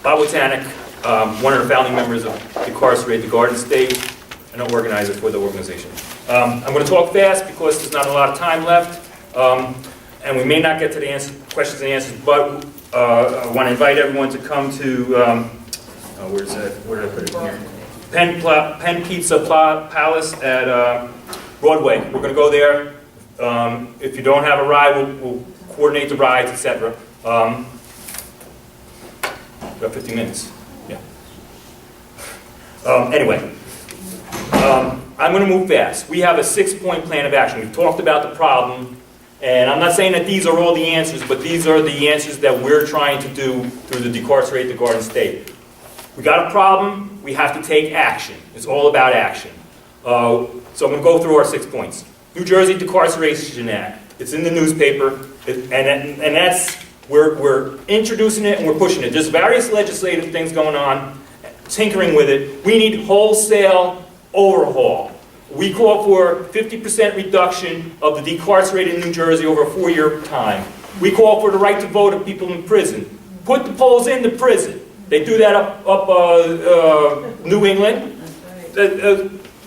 Bob Witanek, one of the founding members of Decarcerate, the Garden State, and an organizer for the organization. I'm going to talk fast because there's not a lot of time left, and we may not get to the questions and answers, but I want to invite everyone to come to, where's that? Where did I put it here? Penn Pizza Palace at Broadway. We're going to go there. If you don't have a ride, we'll coordinate the rides, etc. About 15 minutes. Yeah. Anyway, I'm going to move fast. We have a 6-point plan of action. We've talked about the problem, and I'm not saying that these are all the answers, but these are the answers that we're trying to do through the Decarcerate the Garden State. We got a problem, we have to take action. It's all about action. So I'm going to go through our 6 points. New Jersey Decarceration Act. It's in the newspaper, and that's, we're introducing it and we're pushing it. There's various legislative things going on, tinkering with it. We need wholesale overhaul. We call for 50% reduction of the decarcerated in New Jersey over a 4-year time. We call for the right to vote of people in prison. Put the polls into prison. They do that up New England.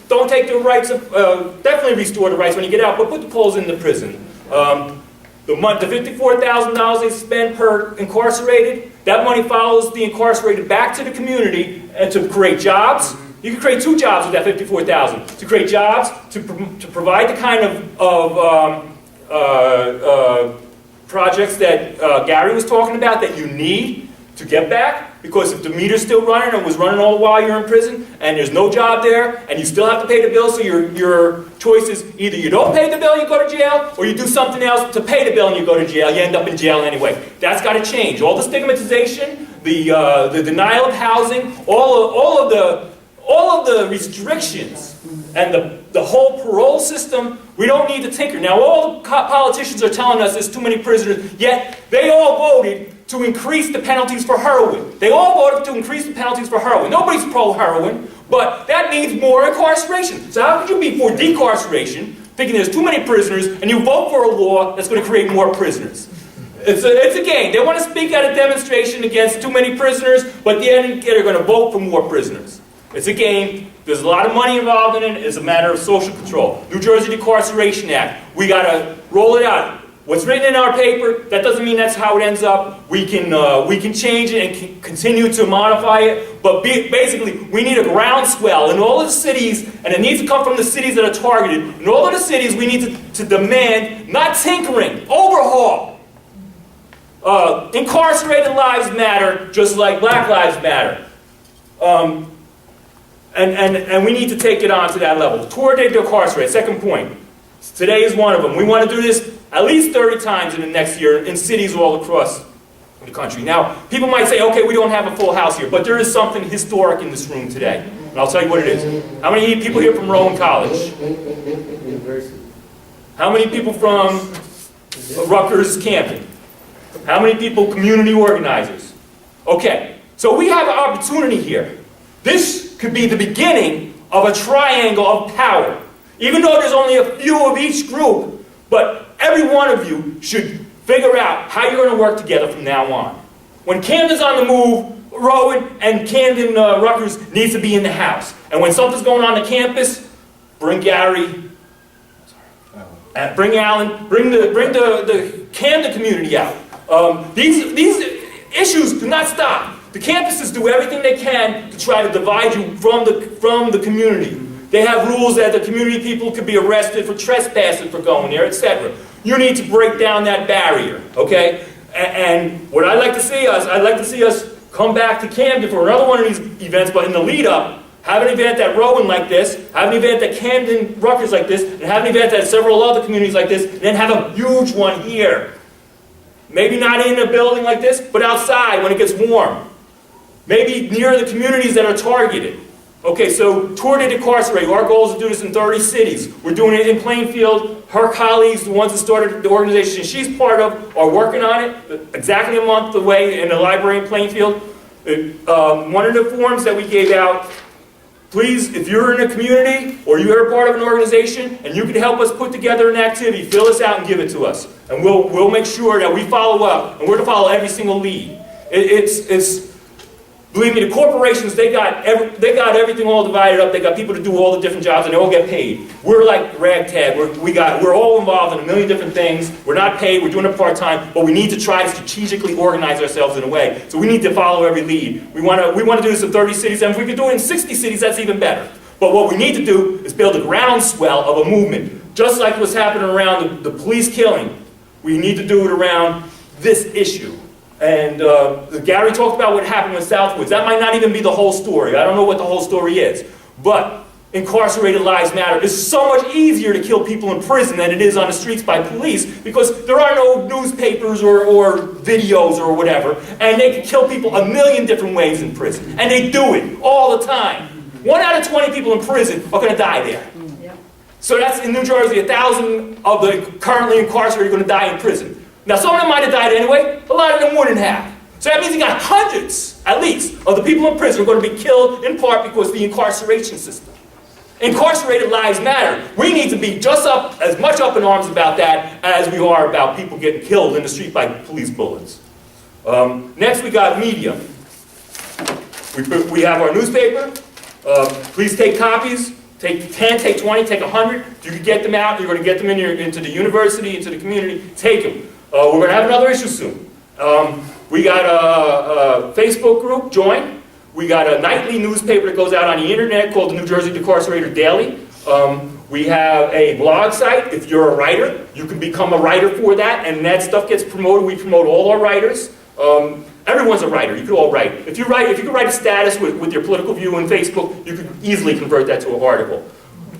Don't take the rights of, definitely restore the rights when you get out, but put the polls into prison. The $54,000 they spend per incarcerated, that money follows the incarcerated back to the community and to create jobs. You can create 2 jobs with that $54,000. To create jobs, to provide the kind of projects that Gary was talking about that you need to get back. Because if the meter's still running and was running all while you're in prison and there's no job there and you still have to pay the bill, so your choice is either you don't pay the bill and you go to jail, or you do something else to pay the bill and you go to jail. You end up in jail anyway. That's got to change. All the stigmatization, the denial of housing, all of the restrictions, and the whole parole system, we don't need to tinker. Now all the politicians are telling us there's too many prisoners, yet they all voted to increase the penalties for heroin. They all voted to increase the penalties for heroin. Nobody's pro-heroin, but that means more incarceration. So how could you be for decarceration, thinking there's too many prisoners, and you vote for a law that's going to create more prisoners? It's a game. They want to speak at a demonstration against too many prisoners, but then they're going to vote for more prisoners. It's a game. There's a lot of money involved in it. It's a matter of social control. New Jersey Decarceration Act. We got to roll it out. What's written in our paper, that doesn't mean that's how it ends up. We can change it and continue to modify it. But basically, we need a groundswell in all of the cities, and it needs to come from the cities that are targeted. In all of the cities, we need to demand, not tinkering, overhaul. Incarcerated lives matter, just like black lives matter. And we need to take it on to that level. Tour de Decarcerate, second point. Today is one of them. We want to do this at least 30 times in the next year in cities all across the country. Now, people might say, okay, we don't have a full house here, but there is something historic in this room today. And I'll tell you what it is. How many people here from Rowan College? How many people from Rutgers Camden? How many people, community organizers? Okay, so we have an opportunity here. This could be the beginning of a triangle of power. Even though there's only a few of each group, but every one of you should figure out how you're going to work together from now on. When Camden's on the move, Rowan and Camden Rutgers needs to be in the house. And when something's going on campus, bring Gary, bring Alan, bring the Camden community out. These issues do not stop. The campuses do everything they can to try to divide you from the community. They have rules that the community people could be arrested for trespassing for going there, etc. You need to break down that barrier, okay? And what I'd like to see us come back to Camden for another one of these events, but in the lead up, have an event at Rowan like this, have an event at Camden Rutgers like this, and have an event at several other communities like this, and then have a huge one here. Maybe not in a building like this, but outside when it gets warm. Maybe near the communities that are targeted. Okay, so Tour de Decarcerate, our goal is to do this in 30 cities. We're doing it in Plainfield. Her colleagues, the ones that started the organization she's part of, are working on it exactly a month away in the library in Plainfield. One of the forms that we gave out, please, if you're in a community or you're a part of an organization and you can help us put together an activity, fill this out and give it to us. And we'll make sure that we follow up, and we're to follow every single lead. Believe me, the corporations, they got everything all divided up. They got people to do all the different jobs, and they all get paid. We're like ragtag. We're all involved in a million different things. We're not paid. We're doing it part-time, but we need to try to strategically organize ourselves in a way. So we need to follow every lead. We want to do this in 30 cities, and if we could do it in 60 cities, that's even better. But what we need to do is build a groundswell of a movement, just like what's happening around the police killing. We need to do it around this issue. And Gary talked about what happened with Southwoods. That might not even be the whole story. I don't know what the whole story is. But incarcerated lives matter. It's so much easier to kill people in prison than it is on the streets by police, because there are no newspapers or videos or whatever, and they can kill people a million different ways in prison. And they do it all the time. 1 out of 20 people in prison are going to die there. So that's in New Jersey, 1,000 of the currently incarcerated are going to die in prison. Now, some of them might have died anyway, a lot of them wouldn't have. So that means you got hundreds, at least, of the people in prison are going to be killed in part because of the incarceration system. Incarcerated lives matter. We need to be just as much up in arms about that as we are about people getting killed in the street by police bullets. Next, we got media. We have our newspaper. Please take copies. Take 10, take 20, take 100. If you can get them out, you're going to get them into the university, into the community, take them. We're going to have another issue soon. We got a Facebook group, join. We got a nightly newspaper that goes out on the internet called the New Jersey Decarcerator Daily. We have a blog site. If you're a writer, you can become a writer for that, and that stuff gets promoted. We promote all our writers. Everyone's a writer. You could all write. If you could write a status with your political view on Facebook, you could easily convert that to an article.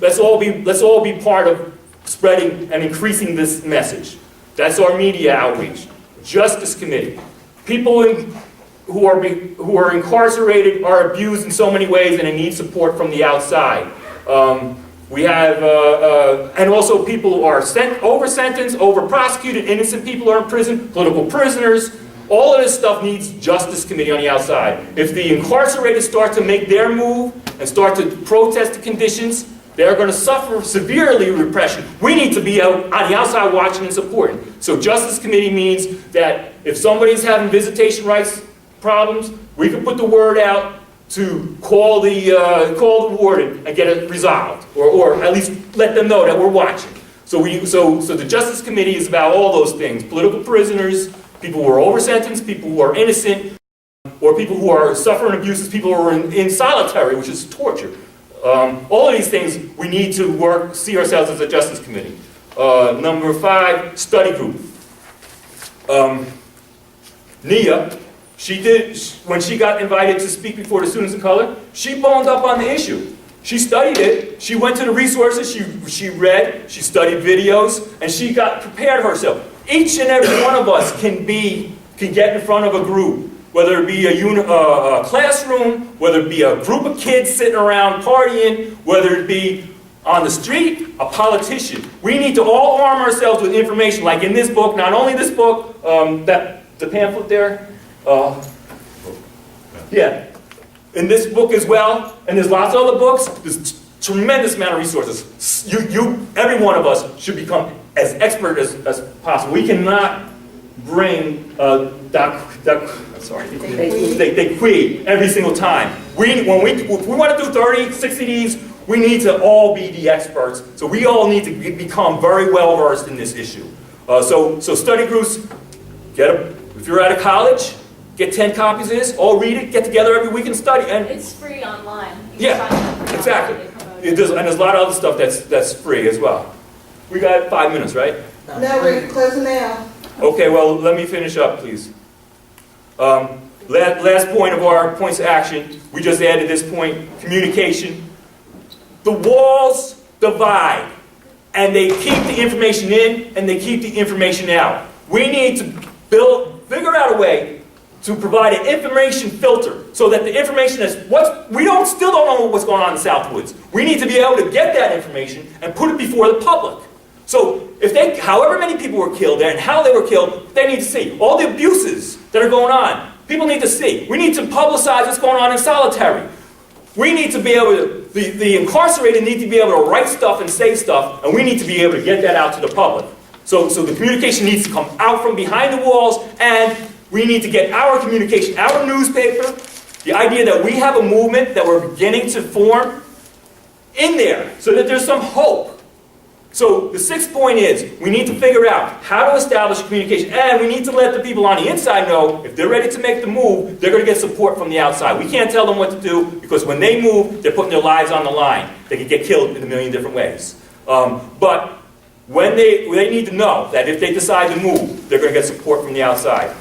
Let's all be part of spreading and increasing this message. That's our media outreach. Justice Committee. People who are incarcerated are abused in so many ways, and they need support from the outside. We have, and also people who are over-sentenced, over-prosecuted, innocent people are in prison, political prisoners. All of this stuff needs Justice Committee on the outside. If the incarcerated start to make their move and start to protest the conditions, they're going to suffer severely repression. We need to be out on the outside watching and supporting. So Justice Committee means that if somebody's having visitation rights problems, we can put the word out to call the warden and get it resolved, or at least let them know that we're watching. So the Justice Committee is about all those things: political prisoners, people who are over-sentenced, people who are innocent, or people who are suffering abuses, people who are in solitary, which is torture. All of these things, we need to see ourselves as a Justice Committee. Number 5, study group. Nia, when she got invited to speak before the students of color, she boned up on the issue. She studied it, she went to the resources, she read, she studied videos, and she got prepared herself. Each and every one of us can get in front of a group, whether it be a classroom, whether it be a group of kids sitting around partying, whether it be on the street, a politician. We need to all arm ourselves with information, like in this book, not only this book, the pamphlet there, yeah, in this book as well, and there's lots of other books. There's tremendous amount of resources. Every one of us should become as expert as possible. We cannot bring they quit every single time. If we want to do 30, 60 of these, we need to all be the experts. So we all need to become very well versed in this issue. So study groups, if you're at a college, get 10 copies of this, all read it, get together every week and study. And it's free online. Yeah, exactly. And there's a lot of other stuff that's free as well. We got 5 minutes, right? No, we're closing now. Okay, well, let me finish up, please. Last point of our points of action, we just added this point, communication. The walls divide, and they keep the information in, and they keep the information out. We need to figure out a way to provide an information filter so that the information still don't know what's going on in Southwoods. We need to be able to get that information and put it before the public. So however many people were killed there and how they were killed, they need to see. All the abuses that are going on, people need to see. We need to publicize what's going on in solitary. We need to be able to, the incarcerated need to be able to write stuff and say stuff, and we need to be able to get that out to the public. So the communication needs to come out from behind the walls, and we need to get our communication, our newspaper, The idea that we have a movement that we're beginning to form in there so that there's some hope. So the sixth point is we need to figure out how to establish communication, and we need to let the people on the inside know if they're ready to make the move, they're going to get support from the outside. We can't tell them what to do because when they move, they're putting their lives on the line. They can get killed in a million different ways. But when they need to know that if they decide to move, they're going to get support from the outside.